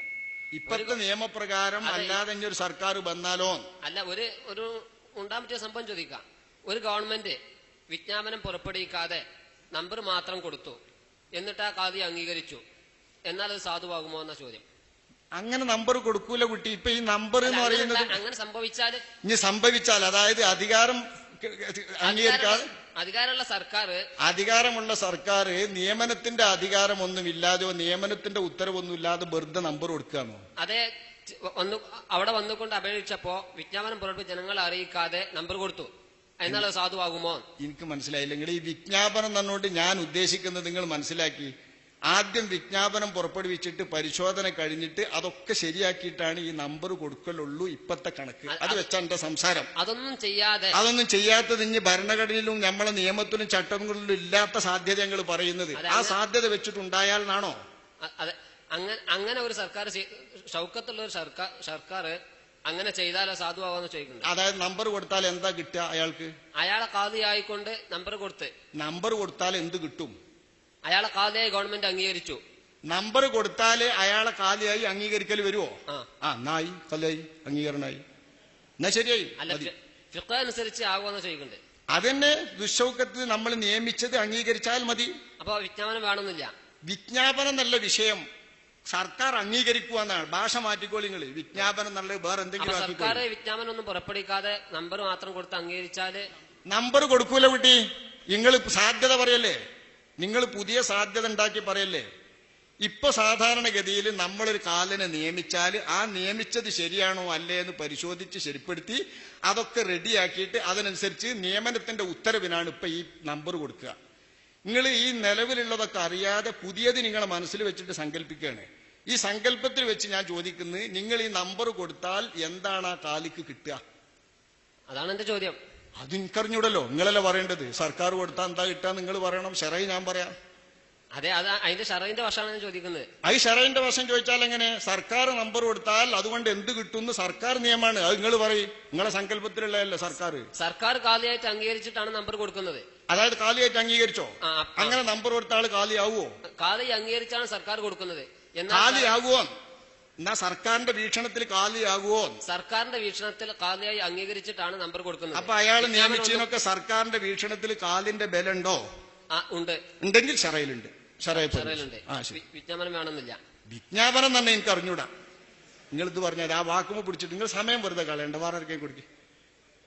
ഇപ്പോഴത്തെ നിയമപ്രകാരം അല്ലാതെ ഇനി ഒരു സർക്കാർ വന്നാലോ? അല്ല, ഒരു ഉണ്ടാൻ പറ്റിയ സംഭവം ചോദിക്കാം. ഒരു ഗവൺമെന്റ് വിജ്ഞാപനം പുറപ്പെടുവിക്കാതെ നമ്പർ മാത്രം കൊടുത്തു, എന്നിട്ട് ആ ഖാദി അംഗീകരിച്ചു, എന്നാൽ അത് സാധുവാകുമോ എന്ന ചോദ്യം. അങ്ങനെ നമ്പർ കൊടുക്കൂല കുട്ടി. ഇപ്പൊ ഈ നമ്പർ എന്ന് പറയുന്നത് അങ്ങനെ സംഭവിച്ചാൽ ഇനി സംഭവിച്ചാൽ, അതായത് അധികാരം അംഗീകരിക്കാതെ അധികാരമുള്ള സർക്കാർ നിയമനത്തിന്റെ അധികാരമൊന്നുമില്ലാതെയോ നിയമനത്തിന്റെ ഉത്തരവൊന്നുമില്ലാതെ വെറുതെ നമ്പർ കൊടുക്കാമോ? അതെ, അവിടെ വന്നുകൊണ്ട് അപേക്ഷിച്ചപ്പോ വിജ്ഞാപനം പുറപ്പെടുവിച്ച് ജനങ്ങളെ അറിയിക്കാതെ നമ്പർ കൊടുത്തു. എന്നാലും സാധുവാകുമോ? എനിക്ക് മനസ്സിലായില്ലെങ്കിൽ ഈ വിജ്ഞാപനം തന്നോണ്ട് ഞാൻ ഉദ്ദേശിക്കുന്നത് നിങ്ങൾ മനസ്സിലാക്കി. ആദ്യം വിജ്ഞാപനം പുറപ്പെടുവിച്ചിട്ട് പരിശോധന കഴിഞ്ഞിട്ട് അതൊക്കെ ശരിയാക്കിയിട്ടാണ് ഈ നമ്പർ കൊടുക്കലുള്ളൂ ഇപ്പത്തെ കണക്ക്. അത് വെച്ചാണ് എന്റെ സംസാരം. അതൊന്നും ചെയ്യാത്തത് ഇനി ഭരണഘടനയിലും നമ്മളെ നിയമത്തിലും ചട്ടങ്ങളിലും ഇല്ലാത്ത സാധ്യത ഞങ്ങൾ പറയുന്നത്. ആ സാധ്യത വെച്ചിട്ടുണ്ടായാലെന്നാണോ? അങ്ങനെ ഒരു സർക്കാർ, ഷൗക്കത്തുള്ള ഒരു സർക്കാർ അങ്ങനെ ചെയ്താലോ സാധുവാകാന്ന് ചോദിക്കുന്നുണ്ട്. അതായത് നമ്പർ കൊടുത്താൽ എന്താ കിട്ടുക അയാൾക്ക്? അയാളെ കാതിയായിക്കൊണ്ട് നമ്പർ കൊടുത്താൽ എന്ത് കിട്ടും? അയാളെ കാതിയായി ഗവൺമെന്റ് അംഗീകരിച്ചു. നമ്പർ കൊടുത്താല് അയാളെ കാതിയായി അംഗീകരിക്കൽ വരുമോ? നായി കലായി അംഗീകരണമായി, എന്നാ ശരിയായി. ഫിഖ് അനുസരിച്ച് ആകുമെന്ന് ചോദിക്കുന്നുണ്ട്. അതന്നെ ദുശൗക്കത്തിൽ നമ്മൾ നിയമിച്ചത് അംഗീകരിച്ചാൽ മതി. അപ്പൊ വിജ്ഞാപനം വേണമെന്നില്ല. വിജ്ഞാപനം നല്ല വിഷയം സർക്കാർ അംഗീകരിക്കുക എന്നാണ്. ഭാഷ മാറ്റിക്കോളി നിങ്ങൾ. വിജ്ഞാപനം നല്ല വേറെ എന്തെങ്കിലും സർക്കാർ വിജ്ഞാപനം ഒന്നും പുറപ്പെടുവിക്കാതെ നമ്പർ മാത്രം കൊടുത്ത് അംഗീകരിച്ചാല് നമ്പർ കൊടുക്കൂല കുട്ടി. നിങ്ങൾ സാധ്യത പറയല്ലേ, നിങ്ങൾ പുതിയ സാധ്യത ഉണ്ടാക്കി പറയല്ലേ. ഇപ്പൊ സാധാരണഗതിയിൽ നമ്മളൊരു കാലിനെ നിയമിച്ചാൽ ആ നിയമിച്ചത് ശരിയാണോ അല്ലേ എന്ന് പരിശോധിച്ച് ശരിപ്പെടുത്തി അതൊക്കെ റെഡിയാക്കിയിട്ട് അതിനനുസരിച്ച് നിയമനത്തിന്റെ ഉത്തരവിനാണ് ഇപ്പൊ ഈ നമ്പർ കൊടുക്കുക. നിങ്ങൾ ഈ നിലവിലുള്ളതൊക്കെ അറിയാതെ പുതിയത് നിങ്ങളെ മനസ്സിൽ വെച്ചിട്ട് സങ്കല്പിക്കുകയാണ്. ഈ സങ്കല്പത്തിൽ വെച്ച് ഞാൻ ചോദിക്കുന്നത്, നിങ്ങൾ ഈ നമ്പർ കൊടുത്താൽ എന്താണ് ആ കാലിക്ക് കിട്ടുക? അതാണ് എന്റെ ചോദ്യം. അത് എനിക്കറിഞ്ഞൂടല്ലോ, നിങ്ങളല്ലേ പറയേണ്ടത്. സർക്കാർ കൊടുത്താൽ എന്താ കിട്ടുക നിങ്ങൾ പറയണം, ഷറഈ ഞാൻ പറയാം. അതെ, അതിന്റെ ഷറഈന്റെ വശമാണ് ചോദിക്കുന്നത്. അത് ഷറഈന്റെ വശം ചോദിച്ചാൽ എങ്ങനെ? സർക്കാർ നമ്പർ കൊടുത്താൽ അതുകൊണ്ട് എന്ത് കിട്ടും സർക്കാർ നിയമമാണ്. അത് നിങ്ങൾ പറയും, നിങ്ങളെ സങ്കല്പത്തിലുള്ളതല്ലേ സർക്കാർ കാലിയായിട്ട് അംഗീകരിച്ചിട്ടാണ് നമ്പർ കൊടുക്കുന്നത്. അതായത് കാലിയായിട്ട് അംഗീകരിച്ചോ? അങ്ങനെ നമ്പർ കൊടുത്ത ആള് കാലിയാവോ? കാലി അംഗീകരിച്ചാണ് സർക്കാർ കൊടുക്കുന്നത്. കാലിയാകുവോ? എന്നാ സർക്കാരിന്റെ വീക്ഷണത്തിൽ കാലിയാകുവോ? സർക്കാരിന്റെ വീക്ഷണത്തിൽ കാലിയായി അംഗീകരിച്ചിട്ടാണ് നമ്പർ കൊടുക്കുന്നത്. അപ്പൊ അയാൾ നിയമിച്ചതിനൊക്കെ സർക്കാരിന്റെ വീക്ഷണത്തിൽ കാലിന്റെ ബലുണ്ടോ? ഉണ്ടെങ്കിൽ ഷറയിലുണ്ട്. വിജ്ഞാപനം വേണമെന്നില്ല. വിജ്ഞാപനം തന്നെ എനിക്ക് അറിഞ്ഞൂടാ. നിങ്ങൾ ഇത് പറഞ്ഞാൽ ആ വാക്കുമ്പോ പിടിച്ചിട്ട് നിങ്ങൾ സമയം വെറുതെ കളയണ്ട. വേറെ കൊടുക്കും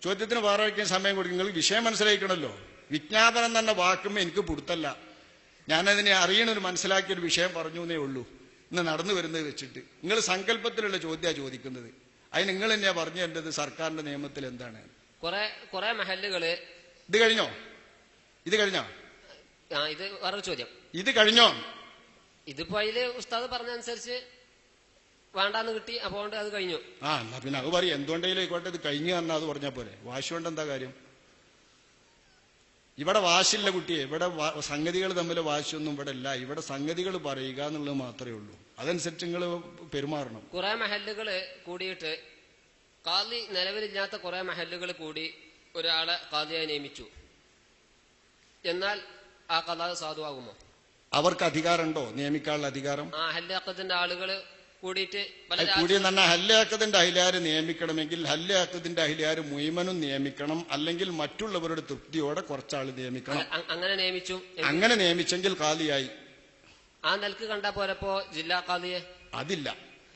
ചോദ്യത്തിന്, വേറെ സമയം കൊടുക്കും. നിങ്ങൾ വിഷയം മനസ്സിലാക്കണല്ലോ. വിജ്ഞാപനം തന്നെ വാക്കുമ്പോ എനിക്ക് പിടുത്തല്ല. ഞാനതിനെ അറിയണൊരു മനസ്സിലാക്കിയൊരു വിഷയം പറഞ്ഞു എന്നേ ഉള്ളൂ. ഇന്ന് നടന്നു വരുന്നത് വെച്ചിട്ട് നിങ്ങൾ സങ്കല്പത്തിലുള്ള ചോദ്യമാണ് ചോദിക്കുന്നത്. അതിന് നിങ്ങൾ തന്നെയാ പറഞ്ഞു തരേണ്ടത് സർക്കാരിന്റെ നിയമത്തിൽ എന്താണ്. കുറെ മഹല്ലുകള് ഇത് കഴിഞ്ഞോ? ഇത് വേറൊരു ചോദ്യം. ഇത് കഴിഞ്ഞോ? ഇതിപ്പോ അതില് ഉസ്താദ് പറഞ്ഞനുസരിച്ച് വേണ്ടാന്ന് കിട്ടി, അപ്പോ അത് കഴിഞ്ഞു. എന്നാ പിന്നെ അത് പറയും. എന്തുകൊണ്ടെങ്കിലും ആയിക്കോട്ടെ, ഇത് കഴിഞ്ഞു എന്നാ അത് പറഞ്ഞാ പോലെ. വാശി കൊണ്ട് എന്താ കാര്യം? ഇവിടെ വാശില്ല കുട്ടിയെ. ഇവിടെ സംഗതികൾ തമ്മിൽ വാശിയൊന്നും ഇവിടെ ഇല്ല. ഇവിടെ സംഗതികൾ പറയുക എന്നുള്ളത് മാത്രമേ ഉള്ളൂ. അതനുസരിച്ച് നിങ്ങൾ പെരുമാറണം. കുറെ മഹല്ലുകള് കൂടിയിട്ട് കാലി നിലവിലില്ലാത്ത കുറെ മഹല്ലുകൾ കൂടി ഒരാളെ കാലിയായി നിയമിച്ചു. എന്നാൽ ആ കലാ സാധുവാകുമോ? അവർക്ക് അധികാരമുണ്ടോ നിയമിക്കാനുള്ള അധികാരം? ഹല്ലാക്കത്തിന്റെ ആളുകള് കൂടിയിട്ട് തന്നെ ഹല്ലാക്കത്തിന്റെ അഹിലാര് നിയമിക്കണമെങ്കിൽ ഹല്ലാക്കത്തിന്റെ അഹിലാര് മുഴുവനും നിയമിക്കണം. അല്ലെങ്കിൽ മറ്റുള്ളവരുടെ തൃപ്തിയോടെ കുറച്ചാൾ നിയമിക്കണം. അങ്ങനെ നിയമിച്ചെങ്കിൽ കാലിയായി. ആ നിലക്ക് കണ്ടാ പോരപ്പോ ജില്ലാ കാലിയെ? അതില്ല.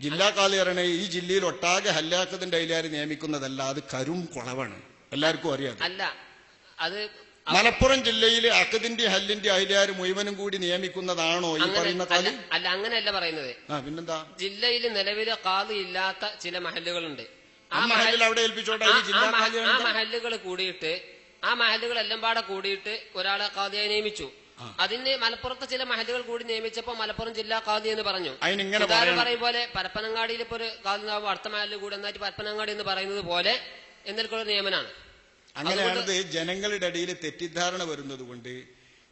ജില്ലാ കാലി പറയണേ ഈ ജില്ലയിൽ ഒട്ടാകെ ഹല്ലാക്കത്തിന്റെ അഹിലാര് നിയമിക്കുന്നതല്ല. അത് കരും കുളവാണ്, എല്ലാവർക്കും അറിയാം. അല്ല, അത് മലപ്പുറം ജില്ലയിൽ അക്കദിന്റെ ഹല്ലിന്റെ അഹിലാര് മുഴുവനും കൂടി നിയമിക്കുന്നതാണോ ഈ പറയുന്ന കാലി? അല്ല, അങ്ങനെയല്ല പറയുന്നത്. പിന്നെന്താ? ജില്ലയിൽ നിലവിലെ കാലി ഇല്ലാത്ത ചില മഹല്ലുകളുണ്ട്. ആ മഹല്ലിൽ അവിടെ ഏൽപ്പിച്ചോട്ടെ. ആ മഹല്ലുകൾ കൂടിയിട്ട്, ആ മഹല്ലുകളെല്ലാം പാടെ കൂടിയിട്ട് ഒരാളെ കാദിയായി നിയമിച്ചു. അതിന് മലപ്പുറത്തെ ചില മഹല്ലുകൾ കൂടി നിയമിച്ചപ്പോ മലപ്പുറം ജില്ലാ കാദി എന്ന് പറഞ്ഞു. പറയും പോലെ പരപ്പനങ്ങാടിയിൽ ഇപ്പൊ ഒരു കാദി അടുത്ത മഹല്ല് കൂടെ എന്നായിട്ട് പരപ്പനങ്ങാടി എന്ന് പറയുന്നത് പോലെ എന്തെങ്കിലും നിയമനാണ്. അങ്ങനെയാണത്. ജനങ്ങളുടെ ഇടയിൽ തെറ്റിദ്ധാരണ വരുന്നത് കൊണ്ട്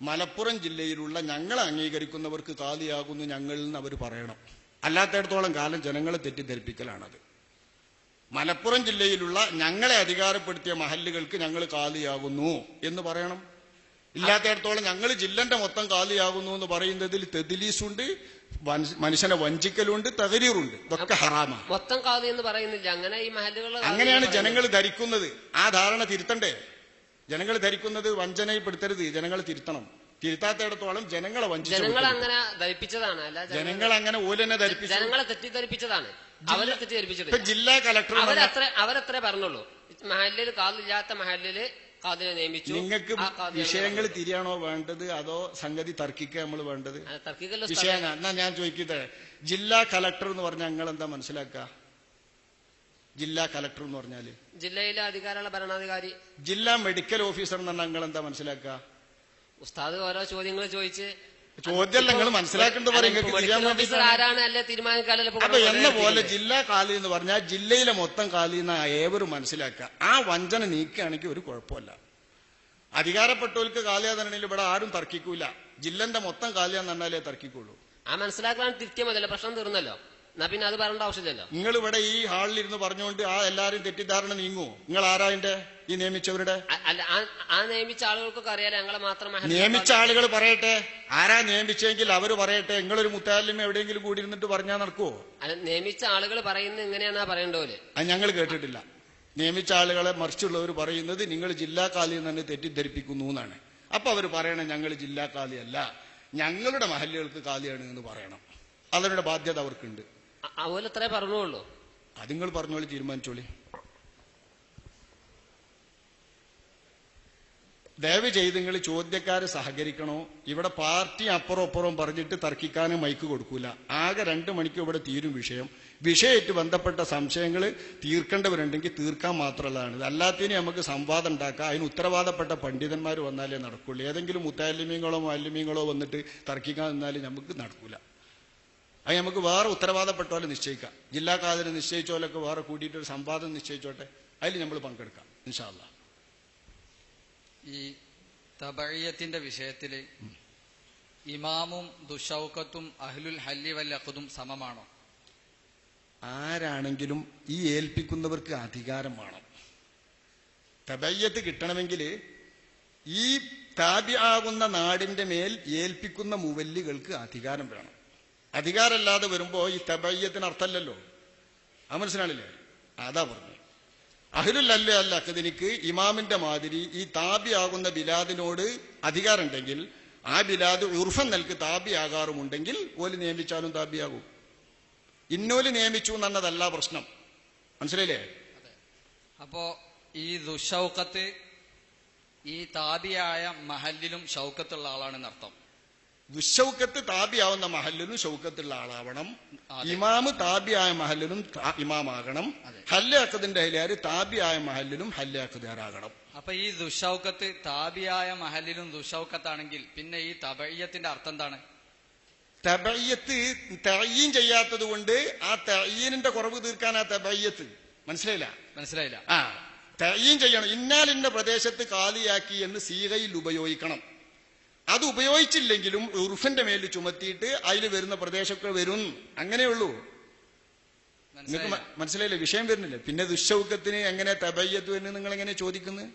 മലപ്പുറം ജില്ലയിലുള്ള ഞങ്ങളെ അംഗീകരിക്കുന്നവർക്ക് കാലിയാകുന്നു ഞങ്ങളിൽ നിന്ന് അവർ പറയണം. അല്ലാത്തടത്തോളം കാലം ജനങ്ങളെ തെറ്റിദ്ധരിപ്പിക്കലാണത്. മലപ്പുറം ജില്ലയിലുള്ള ഞങ്ങളെ അധികാരപ്പെടുത്തിയ മഹല്ലുകൾക്ക് ഞങ്ങൾ കാലിയാകുന്നു എന്ന് പറയണം. ഇല്ലാത്തടത്തോളം ഞങ്ങൾ ജില്ലന്റെ മൊത്തം കാലിയാകുന്നു എന്ന് പറയുന്നതിൽ തെദിലീസുണ്ട്, മനുഷ്യനെ വഞ്ചിക്കലുണ്ട്, തകരീറുണ്ട്. ഇതൊക്കെ ഹറാമാണ്. മൊത്തം കാദി എന്ന് പറയുന്നില്ല. അങ്ങനെ ഈ മഹല്ലുകൾ അങ്ങനെയാണ് ജനങ്ങൾ ധരിക്കുന്നത്. ആ ധാരണ തിരുത്തണ്ടേ? ജനങ്ങൾ ധരിക്കുന്നത് വഞ്ചനയിൽപ്പെടുത്തരുത്. ജനങ്ങൾ തിരുത്തണം. തിരുത്താത്തിടത്തോളം ജനങ്ങളെ വഞ്ചിച്ചു. ജനങ്ങൾ അങ്ങനെ ധരിപ്പിച്ചതാണ്, അല്ല ജനങ്ങൾ അങ്ങനെ ഓലെന്നെ ധരിപ്പിച്ചു, ജനങ്ങളെ തെറ്റിദ്ധരിപ്പിച്ചതാണ്, അവരെ തെറ്റിദ്ധരിപ്പിച്ചത്. ജില്ലാ കളക്ടർ അവരത്രേ പറഞ്ഞുള്ളൂ. മഹല്ലിൽ കാതില്ലാത്ത മഹല്ലില് കാതിനെ നിയമിച്ചു. നിങ്ങൾക്ക് വിഷയങ്ങൾ തിരിയാണോ വേണ്ടത് അതോ സംഗതി തർക്കിക്കുക നമ്മൾ വേണ്ടത്? വിഷയം എന്നാ ഞാൻ ചോദിക്കട്ടെ, ജില്ലാ കളക്ടർ എന്ന് പറഞ്ഞാൽ നിങ്ങൾ എന്താ മനസ്സിലാക്കുക? ജില്ലാ കളക്ടർ എന്ന് പറഞ്ഞാല് ജില്ലയിലെ അധികാരമുള്ള ഭരണാധികാരി. ജില്ലാ മെഡിക്കൽ ഓഫീസർ എന്ന് പറഞ്ഞാൽ നിങ്ങൾ എന്താ മനസ്സിലാക്കുക? ഉസ്താദ് ഓരോ ചോദ്യങ്ങൾ ചോദിച്ച് ചോദ്യമല്ല നിങ്ങൾ മനസ്സിലാക്കേണ്ടത് ഓഫീസർ ആരാണ് അല്ലെ തീരുമാനിക്കാനല്ലോ. അപ്പൊ എന്ന പോലെ ജില്ലാ കാലി എന്ന് പറഞ്ഞാൽ ജില്ലയിലെ മൊത്തം കാലി എന്ന് ഏവരും മനസ്സിലാക്കുക. ആ വഞ്ചന നീക്കുകയാണെങ്കിൽ ഒരു കുഴപ്പമില്ല. അധികാരപ്പെട്ടവർക്ക് കാലിയാതണെങ്കിൽ ഇവിടെ ആരും തർക്കിക്കൂല. ജില്ലന്റെ മൊത്തം കാലിയാന്ന് പറഞ്ഞാലേ തർക്കിക്കുള്ളൂ. ആ മനസ്സിലാക്കാൻ തിരിച്ചാൽ മതിയല്ലോ, പ്രശ്നം തീർന്നല്ലോ. എന്നാ പിന്നെ അത് പറയേണ്ട ആവശ്യമില്ലല്ലോ. നിങ്ങൾ ഇവിടെ ഈ ഹാളിൽ ഇരുന്ന് പറഞ്ഞുകൊണ്ട് ആ എല്ലാരും തെറ്റിദ്ധാരണ നീങ്ങുമോ? നിങ്ങൾ ആരാന്റെ ഈ നിയമിച്ചവരുടെ? അല്ല, ആ നിയമിച്ച ആളുകൾക്കൊക്കെ അറിയാലോ ഞങ്ങളെ മാത്രം. നിയമിച്ച ആളുകൾ പറയട്ടെ, ആരാ നിയമിച്ചെങ്കിൽ അവര് പറയട്ടെ. നിങ്ങളൊരു മുത്താലിം എവിടെയെങ്കിലും കൂടി ഇരുന്നിട്ട് പറഞ്ഞാൽ നടക്കുവോ? അല്ല, നിയമിച്ച ആളുകൾ പറയുന്നത് എങ്ങനെയാണെന്നാ പറയേണ്ടത്? അത് ഞങ്ങൾ കേട്ടിട്ടില്ല. നിയമിച്ച ആളുകളെ മറിച്ചുള്ളവർ പറയുന്നത് നിങ്ങൾ ജില്ലാ കാലിയിൽ തന്നെ തെറ്റിദ്ധരിപ്പിക്കുന്നു എന്നാണ്. അപ്പൊ അവർ പറയണം ഞങ്ങൾ ജില്ലാ കാലിയല്ല, ഞങ്ങളുടെ മഹല്ലുകൾക്ക് കാലിയാണ് എന്ന് പറയണം. അതിനുള്ള ബാധ്യത അവർക്കുണ്ട്. അതുപോലത്രേ പറഞ്ഞോളൂ. അത് നിങ്ങൾ പറഞ്ഞോളി, തീരുമാനിച്ചോളി. ദയവ് ചെയ്ത് നിങ്ങൾ ചോദ്യക്കാര് സഹകരിക്കണോ? ഇവിടെ പാർട്ടി അപ്പുറം പറഞ്ഞിട്ട് തർക്കിക്കാനും മൈക്ക് കൊടുക്കൂല. ആകെ 2 മണിക്ക് ഇവിടെ തീരും വിഷയം. വിഷയമായിട്ട് ബന്ധപ്പെട്ട സംശയങ്ങൾ തീർക്കേണ്ടവരുണ്ടെങ്കിൽ തീർക്കാൻ മാത്രമുള്ളതാണ്. അല്ലാത്തതിന് നമുക്ക് സംവാദം ഉണ്ടാക്കാം. അതിന് ഉത്തരവാദപ്പെട്ട പണ്ഡിതന്മാർ വന്നാലേ നടക്കുള്ളൂ. ഏതെങ്കിലും മുത്താലിമീങ്ങളോ മാലിമീങ്ങളോ വന്നിട്ട് തർക്കിക്കാൻ നിന്നാലും നമുക്ക് നടക്കൂല. അത് നമുക്ക് വേറെ ഉത്തരവാദപ്പെട്ട നിശ്ചയിക്കാം. ജില്ലാ കാതിന് നിശ്ചയിച്ചോലൊക്കെ വേറെ കൂട്ടിയിട്ടൊരു സംവാദം നിശ്ചയിച്ചോട്ടെ, അതിൽ നമ്മൾ പങ്കെടുക്കാം ഇൻഷാ അല്ലാഹ്. ഈ തബഇയ്യത്തിന്റെ വിഷയത്തില് ഇമാമും ദുശൗക്കത്തും അഹ്ലുൽ ഹല്ലി വൽ അഖ്ദും സമമാണോ? ആരാണെങ്കിലും ഈ ഏൽപ്പിക്കുന്നവർക്ക് അധികാരം വേണം. തബയ്യത്ത് കിട്ടണമെങ്കിൽ ഈ താബിആകുന്ന നാടിന്റെ മേൽ ഏൽപ്പിക്കുന്ന മുവല്ലികൾക്ക് അധികാരം വേണം. അധികാരമില്ലാതെ വരുമ്പോ ഈ തബയ്യത്തിന് അർത്ഥമല്ലല്ലോ. അത് മനസ്സിലാണില്ലേ? അതാ പറഞ്ഞു. അഹ്ലുൽ ഹല്ലി വൽ അഖ്ദിനിക്ക് ഇമാമിന്റെ മാതിരി ഈ താബിയാകുന്ന ബിലാദിനോട് അധികാരം ഉണ്ടെങ്കിൽ ആ ബിലാദ് ഉർഫൻ നൽകി താബിയാകാറുമുണ്ടെങ്കിൽ ഓല് നിയമിച്ചാലും താബിയാകും. ഇന്നോല് നിയമിച്ചു എന്നതല്ല പ്രശ്നം. മനസ്സിലായില്ലേ? അപ്പോ ഈ ദുശൗക്കത്ത് ഈ താബിയായ മഹല്ലിലും ഷൗക്കത്തുള്ള ആളാണെന്ന് അർത്ഥം. ദുശൗക്കത്ത് താബിയാവുന്ന മഹല്ലിലും ഷൗക്കത്തുള്ള ആളാവണം. ഇമാമ് താബിയായ മഹല്ലിലും ഇമാമാകണം. ഹല്ലാഖദിന്റെ അഹ്ലിയാര് താബിയായ മഹല്ലിലും ഹല്ലാഖദാറാകണം. അപ്പൊ ഈ ദുശൗക്കത്ത് താബിയായ മഹല്ലിലും ദുശൗക്കത്താണെങ്കിൽ പിന്നെ ഈ തബഇയ്യത്തിന്റെ അർത്ഥം എന്താണ്? തബയ്യത്ത് തഅയീൻ ചെയ്യാത്തത് കൊണ്ട് ആ തഅയീനിന്റെ കുറവ് തീർക്കാൻ ആ തബയ്യത്ത്. മനസ്സിലായില്ല? ആ തഅയീൻ ചെയ്യണം. ഇന്നാലിന്ന പ്രദേശത്ത് കാലിയാക്കി എന്ന് സീഗയിൽ ഉപയോഗിക്കണം. അത് ഉപയോഗിച്ചില്ലെങ്കിലും ഉർഫിന്റെ മേൽ ചുമത്തിയിട്ട് അതിൽ വരുന്ന പ്രദേശമൊക്കെ വരും. അങ്ങനെയുള്ളൂ. നിങ്ങൾക്ക് മനസ്സിലായില്ലേ? വിഷയം വരുന്നില്ല. പിന്നെ ദുശൗക്കത്തിന് എങ്ങനെ തബയ്യത്ത് എന്ന് നിങ്ങൾ എങ്ങനെ ചോദിക്കുന്നത്?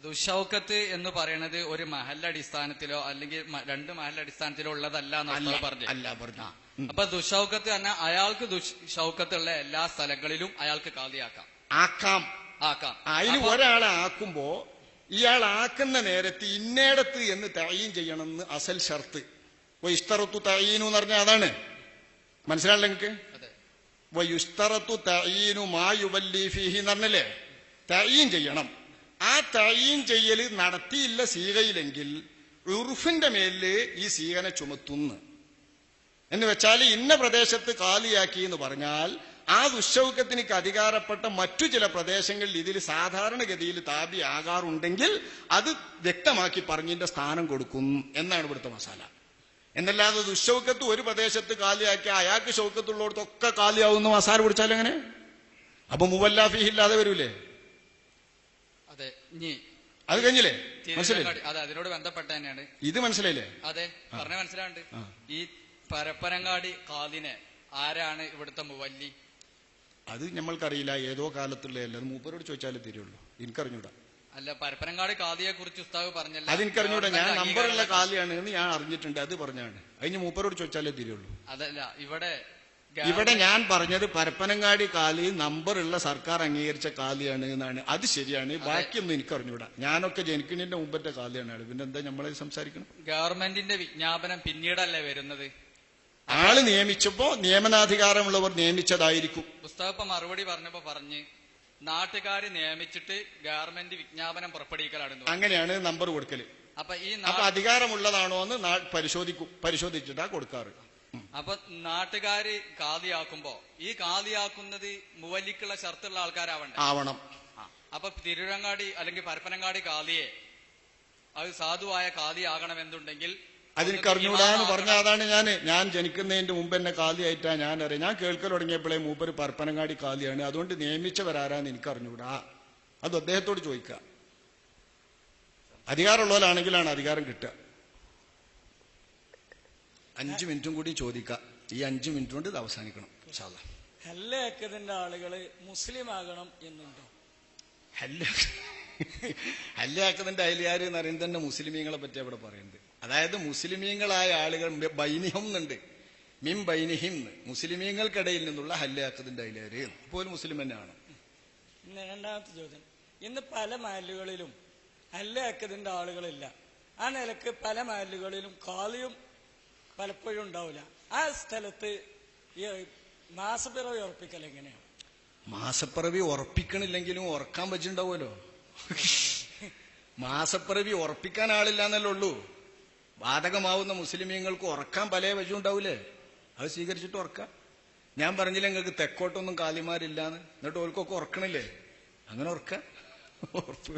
ദുശൗക്കത്ത് എന്ന് പറയുന്നത് ഒരു മഹല്ലടിസ്ഥാനത്തിലോ അല്ലെങ്കിൽ 2 മഹല്ലടിസ്ഥാനത്തിലോ ഉള്ളതല്ല എന്നാണ് പറഞ്ഞു. അപ്പൊ ദുശൗക്കത്ത് പറഞ്ഞാൽ അയാൾക്ക് ദുശൗക്കത്തുള്ള എല്ലാ സ്ഥലങ്ങളിലും അയാൾക്ക് കാദിയാക്കാം. അതിന് ഒരാളെ ആക്കുമ്പോ ഇയാൾ ആക്കുന്ന നേരത്ത് ഇന്നേടത്ത് എന്ന് തഅയീൻ ചെയ്യണമെന്ന് അസൽ ഷർത്ത്. വയുസ്തറത്തു തഅയീനു എന്ന് പറഞ്ഞാൽ അതാണ്. മനസ്സിലാണല്ലോ നിങ്ങൾക്ക്? വയുസ്തറത്തു തഅയീനു മാ യുവല്ലി ഫീഹി എന്ന് പറഞ്ഞല്ലേ? തഅയീൻ ചെയ്യണം. ആ തഅയീൻ ചെയ്യൽ നടത്തിയില്ല സീഗയിലെങ്കിൽ ഉർഫിന്റെ മേലില് ഈ സീഗനെ ചുമത്തുന്നു എന്ന് വെച്ചാൽ ഇന്ന പ്രദേശത്ത് കാലിയാക്കി എന്ന് പറഞ്ഞാൽ ആ ദുശൗക്കത്തിനിക്ക് അധികാരപ്പെട്ട മറ്റു ചില പ്രദേശങ്ങളിൽ ഇതിൽ സാധാരണഗതിയിൽ താബി ആകാറുണ്ടെങ്കിൽ അത് വ്യക്തമാക്കി പറഞ്ഞതിന്റെ സ്ഥാനം കൊടുക്കും എന്നാണ് ഇവിടുത്തെ മസാല. എന്നല്ലാതെ ദുശൗക്കത്ത് ഒരു പ്രദേശത്ത് കാലിയാക്കി അയാൾക്ക് ഷൗക്കത്തുള്ളടത്തൊക്കെ കാലിയാവുന്ന മസാല പിടിച്ചാൽ എങ്ങനെ? അപ്പൊ മുവല്ലാഫിഹി ഇല്ലാതെ വരൂലേ? അതെ, അത് കഴിഞ്ഞില്ലേ? അതെ, അതിനോട് ബന്ധപ്പെട്ട തന്നെയാണ് ഇത്. മനസ്സിലായില്ലേ? അതെ, പറഞ്ഞ മനസ്സിലാണ്ട്. ഈ പരപ്പനങ്ങാടി കാദിനെ ആരാണ് ഇവിടുത്തെ മുവല്ലി? അത് നമ്മൾക്കറിയില്ല. ഏതോ കാലത്തുള്ളതല്ല. അത് മൂപ്പരോട് ചോദിച്ചാലേ തീരുള്ളൂ. എനിക്കറിഞ്ഞൂടാ. അല്ല, പരപ്പനങ്ങാടി കാദിയെ കുറിച്ച് ഉസ്താദ് പറഞ്ഞല്ലോ. അത് എനിക്കറിഞ്ഞൂടാ. ഞാൻ നമ്പറുള്ള കാലിയാണ് എന്ന് ഞാൻ അറിഞ്ഞിട്ടുണ്ട്. അത് പറഞ്ഞാണ്. അതിന് മൂപ്പരോട് ചോദിച്ചാലേ തീരുള്ളൂ. അതല്ല, ഇവിടെ ഇവിടെ ഞാൻ പറഞ്ഞത് പരപ്പനങ്ങാടി കാലി നമ്പറുള്ള സർക്കാർ അംഗീകരിച്ച കാലിയാണ് എന്നാണ്. അത് ശരിയാണ്. ബാക്കിയൊന്നും എനിക്ക് അറിഞ്ഞൂടാ. ഞാനൊക്കെ ജനിക്കുന്നതിന്റെ മുമ്പത്തെ കാലിയാണ്. പിന്നെ എന്താ നമ്മളെ സംസാരിക്കണം? ഗവൺമെന്റിന്റെ വിജ്ഞാപനം പിന്നീടല്ലേ വരുന്നത്? ആള് നിയമിച്ചപ്പോ നിയമനാധികാരമുള്ളവർ നിയമിച്ചതായിരിക്കും. പുസ്തകം മറുപടി പറഞ്ഞപ്പോ പറഞ്ഞ് നാട്ടുകാര് നിയമിച്ചിട്ട് ഗവൺമെന്റ് വിജ്ഞാപനം പുറപ്പെടുവിക്കലാണ്. അങ്ങനെയാണ് നമ്പർ കൊടുക്കല്. അപ്പൊ അധികാരമുള്ളതാണോ എന്ന് പരിശോധിച്ചിട്ടാ കൊടുക്കാറ്. അപ്പൊ നാട്ടുകാര് കാദിയാക്കുമ്പോ ഈ കാദിയാക്കുന്നത് മുവല്ലിക്കുള്ള ഷർത്തുള്ള ആൾക്കാരാവണം. അപ്പൊ തിരുരങ്ങാടി അല്ലെങ്കിൽ പരപ്പനങ്ങാടി കാദിയെ അത് സാധുവായ കാദിയാകണമെന്നുണ്ടെങ്കിൽ അതെനിക്ക് അറിഞ്ഞൂടാന്ന് പറഞ്ഞ അതാണ് ഞാൻ ജനിക്കുന്നതിന്റെ മുമ്പ് എന്നെ കാലിയായിട്ടാ ഞാൻ അറിയാം. ഞാൻ കേൾക്കൽ തുടങ്ങിയപ്പോഴേ മൂപ്പര് പരപ്പനങ്ങാടി കാലിയാണ്. അതുകൊണ്ട് നിയമിച്ചവരാരാന്ന് എനിക്ക് അറിഞ്ഞൂടാ. അത് അദ്ദേഹത്തോട് ചോദിക്കാം. അധികാരമുള്ളവരാണെങ്കിലാണ് അധികാരം കിട്ടുക. 5 മിനിറ്റും കൂടി ചോദിക്കാം. ഈ 5 മിനിറ്റ് കൊണ്ട് ഇത് അവസാനിക്കണം. ഹല്ലയാക്കതിന്റെ ആളുകള് മുസ്ലിം ആകണം എന്നുണ്ടോ? ഹല്ലയാക്കതിന്റെ അയലുകാർ എന്ന് പറയുന്നത് തന്നെ മുസ്ലിമീങ്ങളെ പറ്റി അവിടെ പറയുന്നത്. അതായത് മുസ്ലിമീങ്ങളായ ആളുകൾ ബൈനിഹം എന്നുണ്ട്. മിം ബൈനിഹിം മുസ്ലിമീങ്ങൾക്കിടയിൽ നിന്നുള്ള ഹല്ലയാക്കതിന്റെ അയലുകാര് പോലും മുസ്ലിം തന്നെയാണ്. രണ്ടാമത്തെ ചോദ്യം, ഇന്ന് പല മഹല്ലുകളിലും ഹല്ലയാക്കതിന്റെ ആളുകളില്ല. ആ നിലക്ക് പല മഹല്ലുകളിലും കാളിയും പലപ്പോഴും ഉണ്ടാവില്ല. ആ സ്ഥലത്ത് ഈ മാസപ്പിറവി ഉറപ്പിക്കൽ എങ്ങനെയാണ്? മാസപ്പിറവി ഉറപ്പിക്കണില്ലെങ്കിലും ഉറക്കാൻ പറ്റുണ്ടാവുമല്ലോ. മാസപ്പിറവി ഉറപ്പിക്കാൻ ആളില്ല എന്നല്ലേ ഉള്ളൂ. ബാധകമാവുന്ന മുസ്ലിമീങ്ങൾക്ക് ഉറക്കാൻ പല വശമുണ്ടാവൂലേ? അത് സ്വീകരിച്ചിട്ട് ഉറക്കാം. ഞാൻ പറഞ്ഞില്ല നിങ്ങൾക്ക് തെക്കോട്ടൊന്നും കാലിമാരില്ലാന്ന്. എന്നിട്ട് ഓർക്കൊക്കെ ഉറക്കണില്ലേ? അങ്ങനെ ഉറക്കാം. ഉറപ്പ്